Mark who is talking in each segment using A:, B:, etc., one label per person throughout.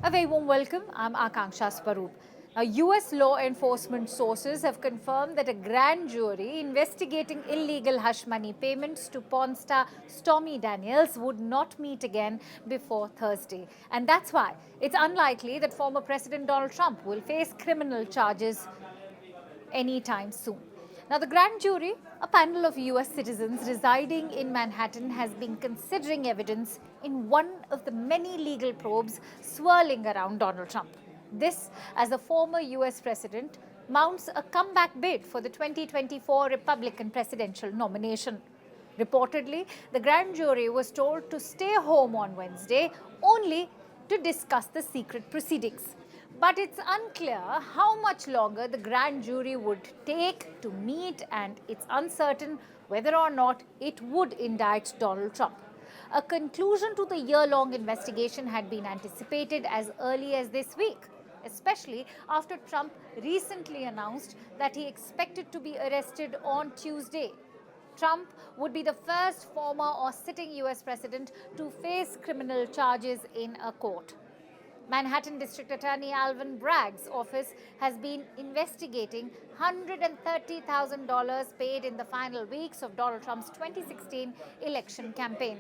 A: A very warm welcome. I'm Akanksha Swaroop. Now, US law enforcement sources have confirmed that a grand jury investigating illegal hush money payments to porn star Stormy Daniels would not meet again before Thursday. And that's why it's unlikely that former President Donald Trump will face criminal charges anytime soon. Now, the grand jury, a panel of US citizens residing in Manhattan, has been considering evidence in one of the many legal probes swirling around Donald Trump. This, as the former US president mounts a comeback bid for the 2024 Republican presidential nomination. Reportedly, the grand jury was told to stay home on Wednesday only to discuss the secret proceedings. But it's unclear how much longer the grand jury would take to meet, and it's uncertain whether or not it would indict Donald Trump. A conclusion to the year-long investigation had been anticipated as early as this week, especially after Trump recently announced that he expected to be arrested on Tuesday. Trump would be the first former or sitting US president to face criminal charges in a court. Manhattan District Attorney Alvin Bragg's office has been investigating $130,000 paid in the final weeks of Donald Trump's 2016 election campaign.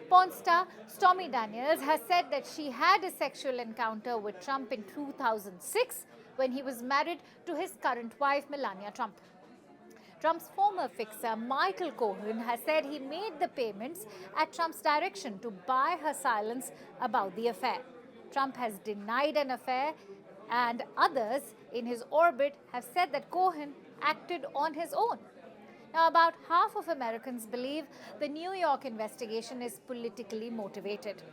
A: Porn star Stormy Daniels has said that she had a sexual encounter with Trump in 2006 when he was married to his current wife, Melania Trump. Trump's former fixer, Michael Cohen, has said he made the payments at Trump's direction to buy her silence about the affair. Trump has denied an affair, and others in his orbit have said that Cohen acted on his own. Now, about half of Americans believe the New York investigation is politically motivated.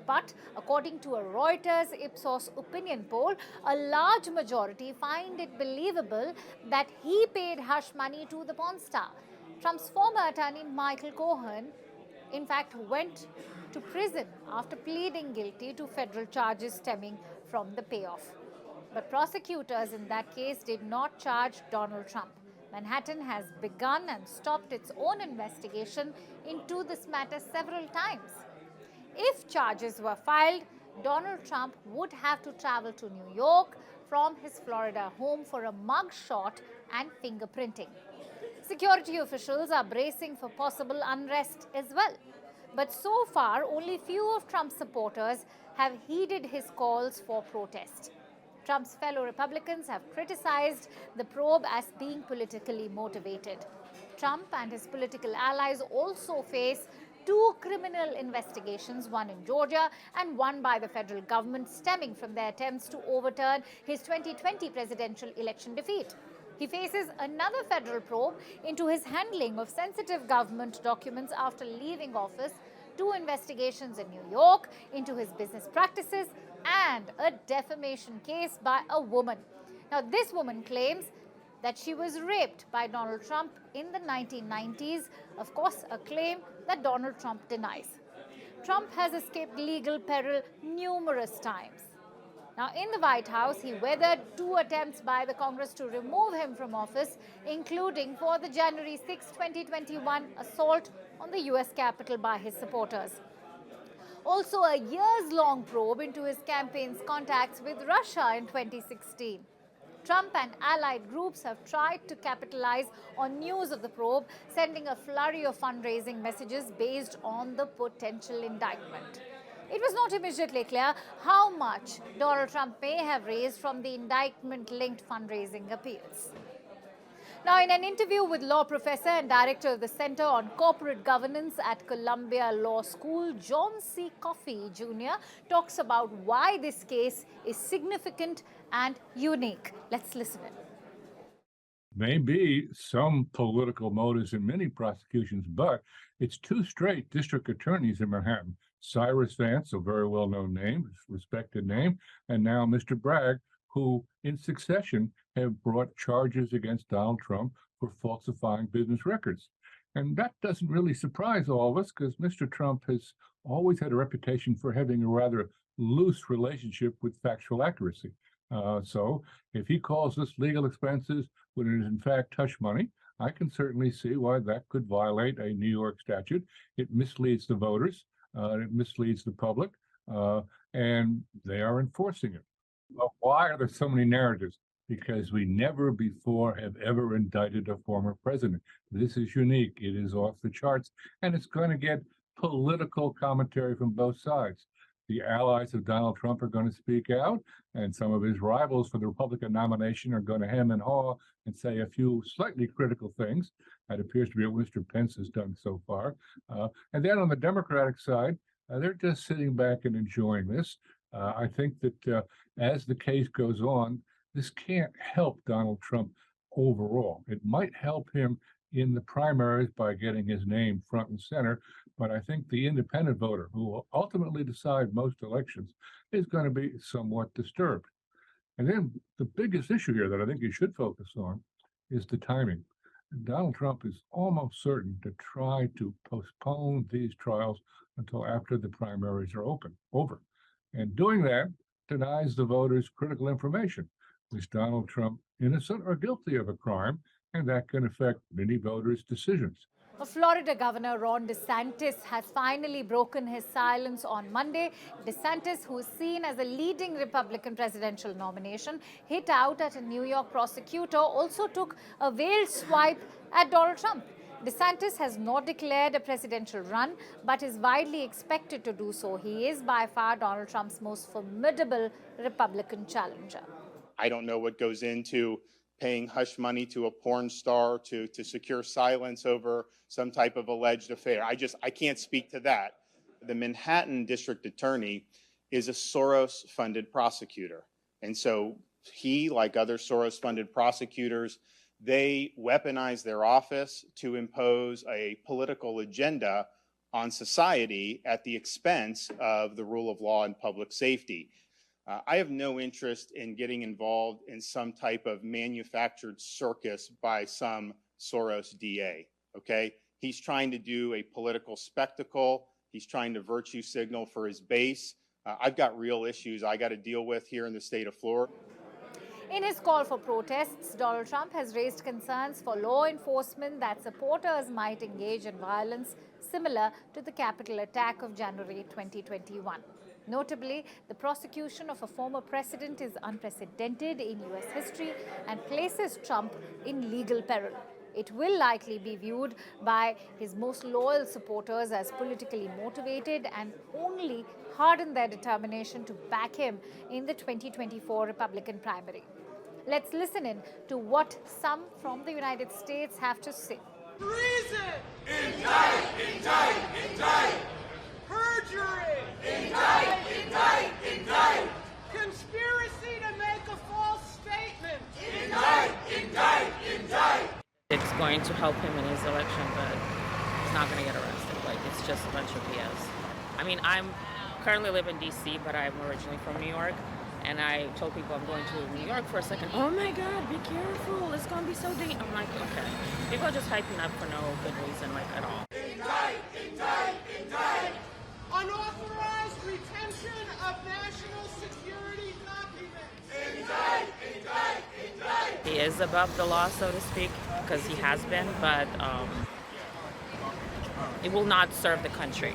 A: But according to a Reuters Ipsos opinion poll, a large majority find it believable that he paid hush money to the porn star. Trump's former attorney, Michael Cohen, in fact, went to prison after pleading guilty to federal charges stemming from the payoff. But prosecutors in that case did not charge Donald Trump. Manhattan has begun and stopped its own investigation into this matter several times. If charges were filed, Donald Trump would have to travel to New York from his Florida home for a mug shot and fingerprinting. Security officials are bracing for possible unrest as well. But so far, only few of Trump's supporters have heeded his calls for protest. Trump's fellow Republicans have criticized the probe as being politically motivated. Trump and his political allies also face two criminal investigations, one in Georgia and one by the federal government, stemming from their attempts to overturn his 2020 presidential election defeat. He faces another federal probe into his handling of sensitive government documents after leaving office, two investigations in New York into his business practices, and a defamation case by a woman. Now, this woman claims that she was raped by Donald Trump in the 1990s, of course, a claim that Donald Trump denies. Trump has escaped legal peril numerous times. Now, in the White House, he weathered two attempts by the Congress to remove him from office, including for the January 6, 2021 assault on the US Capitol by his supporters. Also, a years-long probe into his campaign's contacts with Russia in 2016. Trump and allied groups have tried to capitalize on news of the probe, sending a flurry of fundraising messages based on the potential indictment. It was not immediately clear how much Donald Trump may have raised from the indictment-linked fundraising appeals. Now, in an interview with law professor and director of the Center on Corporate Governance at Columbia Law School, John C. Coffey Jr. talks about why this case is significant and unique. Let's listen in.
B: Maybe some political motives in many prosecutions, but it's two straight district attorneys in Manhattan. Cyrus Vance, a very well-known name, respected name, and now Mr. Bragg, who in succession have brought charges against Donald Trump for falsifying business records. And that doesn't really surprise all of us because Mr. Trump has always had a reputation for having a rather loose relationship with factual accuracy. So if he calls this legal expenses when it is in fact hush money, I can certainly see why that could violate a New York statute. It misleads the voters. It misleads the public. and they are enforcing it. Well, why are there so many narratives? Because we never before have ever indicted a former president. This is unique. It is off the charts, and it's going to get political commentary from both sides. The allies of Donald Trump are going to speak out, and some of his rivals for the Republican nomination are going to hem and haw and say a few slightly critical things. That appears to be what Mr. Pence has done so far. And then on the Democratic side, they're just sitting back and enjoying this. I think that as the case goes on, this can't help Donald Trump overall. It might help him in the primaries by getting his name front and center, but I think the independent voter, who will ultimately decide most elections, is going to be somewhat disturbed. And then the biggest issue here that I think you should focus on is the timing. Donald Trump is almost certain to try to postpone these trials until after the primaries are over. And doing that denies the voters critical information. Is Donald Trump innocent or guilty of a crime? And that can affect many voters' decisions.
A: Florida Governor Ron DeSantis has finally broken his silence on Monday. DeSantis, who is seen as a leading Republican presidential nomination, hit out at a New York prosecutor, also took a veiled swipe at Donald Trump. DeSantis has not declared a presidential run, but is widely expected to do so. He is by far Donald Trump's most formidable Republican challenger.
C: I don't know what goes into paying hush money to a porn star to secure silence over some type of alleged affair. I can't speak to that. The Manhattan District Attorney is a Soros-funded prosecutor. And so he, like other Soros-funded prosecutors, they weaponize their office to impose a political agenda on society at the expense of the rule of law and public safety. I have no interest in getting involved in some type of manufactured circus by some Soros DA, okay? He's trying to do a political spectacle. He's trying to virtue signal for his base. I've got real issues I got to deal with here in the state of Florida.
A: In his call for protests, Donald Trump has raised concerns for law enforcement that supporters might engage in violence similar to the Capitol attack of January 2021. Notably, the prosecution of a former president is unprecedented in U.S. history and places Trump in legal peril. It will likely be viewed by his most loyal supporters as politically motivated and only harden their determination to back him in the 2024 Republican primary. Let's listen in to what some from the United States have to say.
D: Treason! Indict! Indict! Indict! Perjury! Indict! Indict! Indict! Conspiracy to make a false statement! Indict! Indict! Indict!
E: It's going to help him in his election, but he's not going to get arrested. Like, it's just a bunch of BS. I mean, I'm currently live in D.C., but I'm originally from New York. And I told people I'm going to New York for a second. Oh my God, be careful. It's going to be so dangerous. I'm like, okay. People are just hyping up for no good reason, like, at all.
D: Indict! Indict! Indict! Unauthorized retention of national security documents! Indict! Indict! Indict!
E: He is above the law, so to speak, because he has been, but it will not serve the country.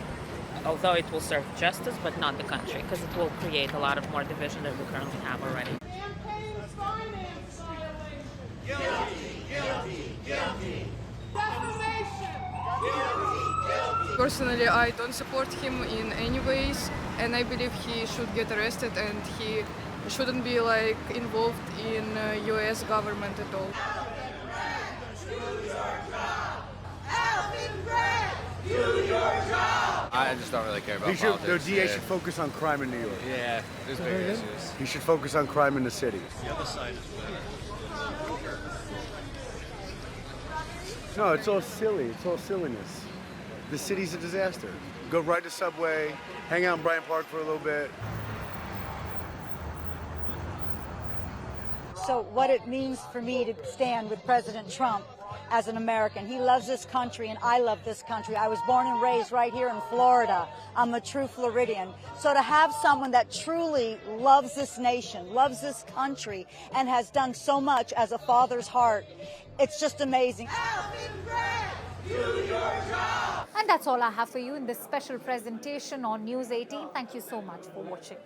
E: Although it will serve justice, but not the country, because it will create a lot of more division than we currently have already.
D: Campaign finance violation! Guilty! Guilty! Guilty! Defamation! Guilty! Guilty!
F: Personally, I don't support him in any ways, and I believe he should get arrested and he shouldn't be like involved in U.S. government at all.
D: Do your job!
G: I just don't really care about politics.
H: The DA should focus on crime in New York.
G: Yeah, there's bigger issues.
H: He should focus on crime in the city.
G: The other side is better.
H: No, it's all silly. It's all silliness. The city's a disaster. Go ride the subway, hang out in Bryant Park for a little bit.
I: So what it means for me to stand with President Trump as an American. He loves this country and I love this country. I was born and raised right here in Florida. I'm a true Floridian. So to have someone that truly loves this nation, loves this country, and has done so much as a father's heart, it's just amazing.
D: Alvin Bragg, do your job!
A: And that's all I have for you in this special presentation on News 18. Thank you so much for watching.